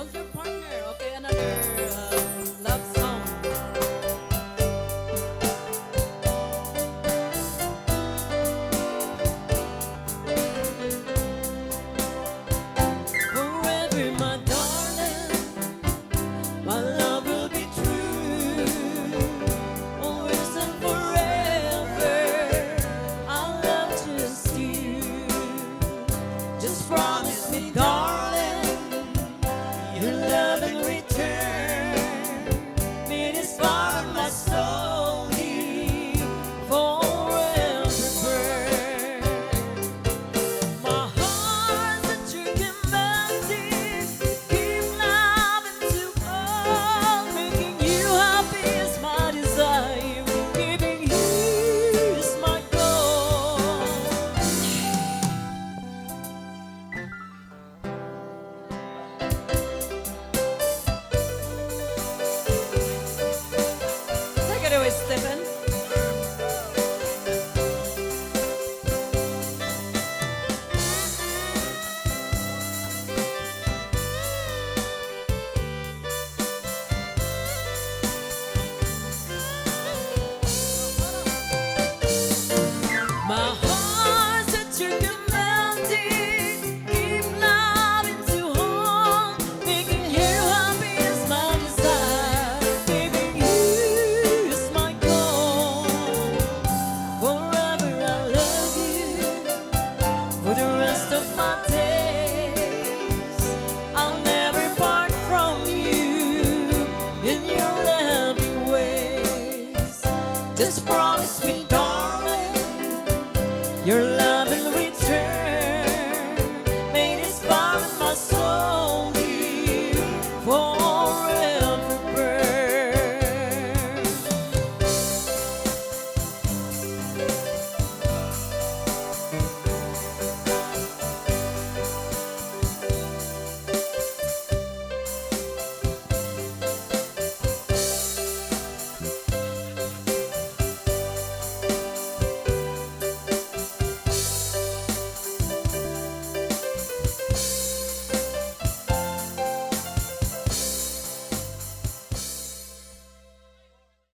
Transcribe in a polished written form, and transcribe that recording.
Who's your partner? Okay, another love song. Forever, my darling, my love will be true. Always and forever, I'll love just you. Just promise me, darling, your love and